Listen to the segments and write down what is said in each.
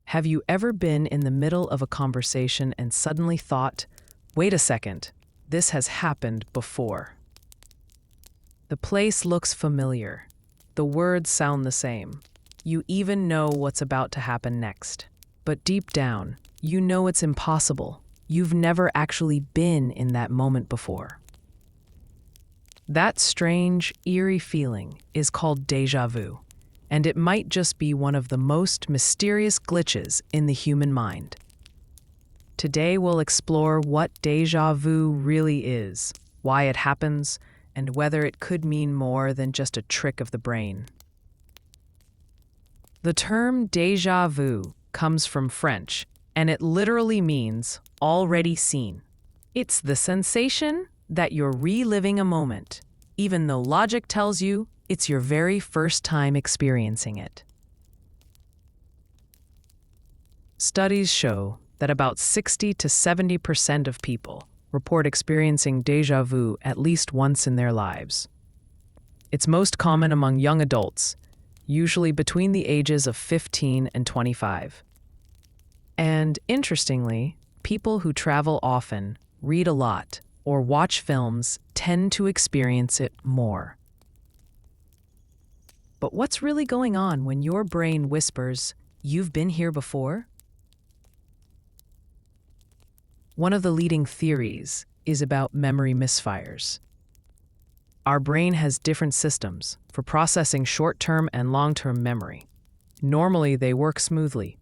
Have you ever been in the middle of a conversation and suddenly thought, wait a second, this has happened before? The place looks familiar. The words sound the same. You even know what's about to happen next. But deep down, you know it's impossible. You've never actually been in that moment before. That strange, eerie feeling is called déjà vu, and it might just be one of the most mysterious glitches in the human mind. Today we'll explore what déjà vu really is, why it happens, and whether it could mean more than just a trick of the brain. The term déjà vu comes from French, and it literally means already seen. It's the sensation that you're reliving a moment, even though logic tells you it's your very first time experiencing it. Studies show that about 60 to 70% of people report experiencing déjà vu at least once in their lives. It's most common among young adults, usually between the ages of 15 and 25. And interestingly, people who travel often, read a lot, or watch films tend to experience it more. But what's really going on when your brain whispers, "You've been here before"? One of the leading theories is about memory misfires. Our brain has different systems for processing short-term and long-term memory. Normally, they work smoothly.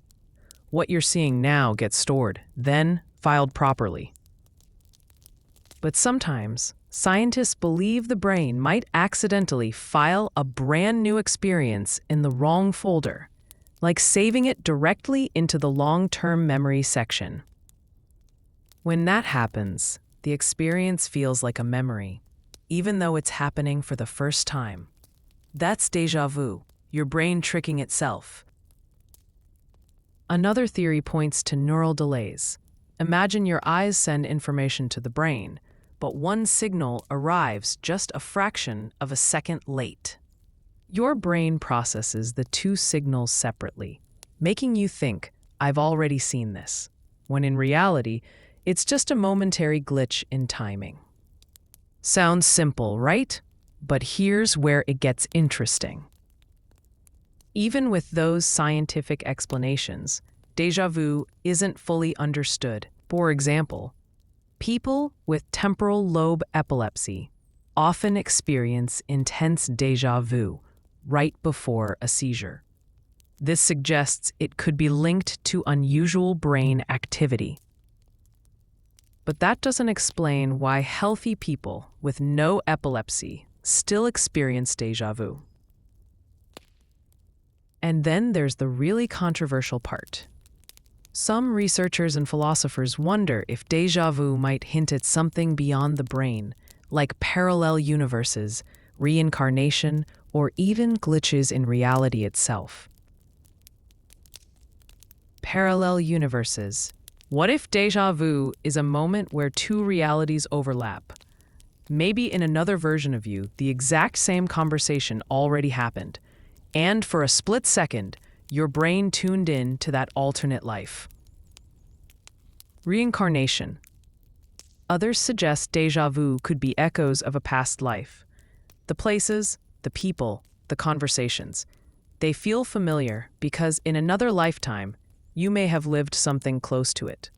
What you're seeing now gets stored, then filed properly. But sometimes, scientists believe the brain might accidentally file a brand new experience in the wrong folder, like saving it directly into the long-term memory section. When that happens, the experience feels like a memory, even though it's happening for the first time. That's déjà vu, your brain tricking itself. Another theory points to neural delays. Imagine your eyes send information to the brain, but one signal arrives just a fraction of a second late. Your brain processes the two signals separately, making you think, "I've already seen this," when in reality, it's just a momentary glitch in timing. Sounds simple, right? But here's where it gets interesting. Even with those scientific explanations, déjà vu isn't fully understood. For example, people with temporal lobe epilepsy often experience intense déjà vu right before a seizure. This suggests it could be linked to unusual brain activity. But that doesn't explain why healthy people with no epilepsy still experience déjà vu. And then there's the really controversial part. Some researchers and philosophers wonder if déjà vu might hint at something beyond the brain, like parallel universes, reincarnation, or even glitches in reality itself. Parallel universes. What if déjà vu is a moment where two realities overlap? Maybe in another version of you, the exact same conversation already happened, and for a split second, your brain tuned in to that alternate life. Reincarnation. Others suggest déjà vu could be echoes of a past life. The places, the people, the conversations. They feel familiar because in another lifetime, you may have lived something close to it.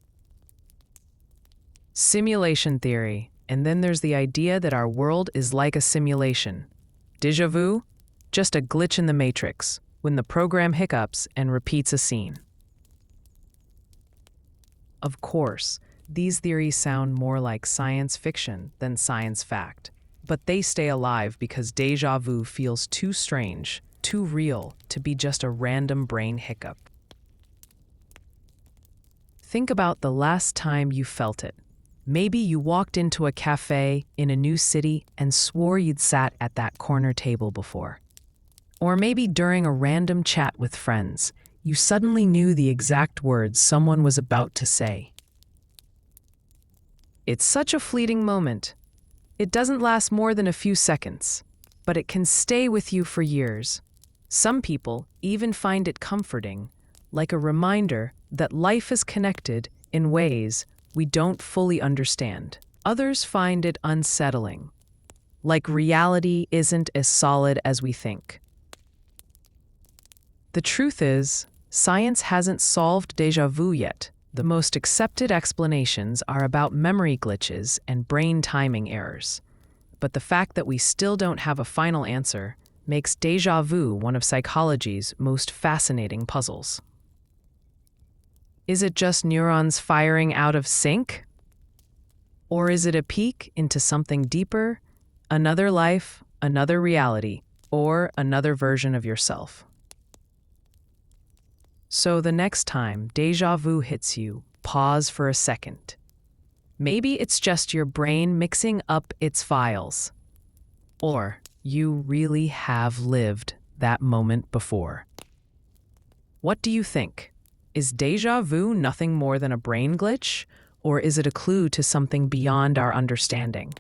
Simulation theory. And then there's the idea that our world is like a simulation. Déjà vu? Just a glitch in the matrix, when the program hiccups and repeats a scene. Of course, these theories sound more like science fiction than science fact, but they stay alive because déjà vu feels too strange, too real to be just a random brain hiccup. Think about the last time you felt it. Maybe you walked into a cafe in a new city and swore you'd sat at that corner table before. Or maybe during a random chat with friends, you suddenly knew the exact words someone was about to say. It's such a fleeting moment. It doesn't last more than a few seconds, but it can stay with you for years. Some people even find it comforting, like a reminder that life is connected in ways we don't fully understand. Others find it unsettling, like reality isn't as solid as we think. The truth is, science hasn't solved déjà vu yet. The most accepted explanations are about memory glitches and brain timing errors. But the fact that we still don't have a final answer makes déjà vu one of psychology's most fascinating puzzles. Is it just neurons firing out of sync? Or is it a peek into something deeper, another life, another reality, or another version of yourself? So the next time déjà vu hits you, pause for a second. Maybe it's just your brain mixing up its files. Or you really have lived that moment before. What do you think? Is déjà vu nothing more than a brain glitch, or is it a clue to something beyond our understanding?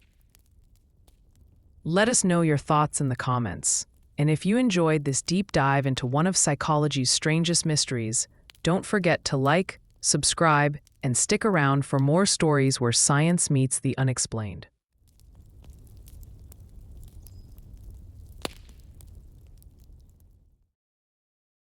Let us know your thoughts in the comments. And if you enjoyed this deep dive into one of psychology's strangest mysteries, don't forget to like, subscribe, and stick around for more stories where science meets the unexplained.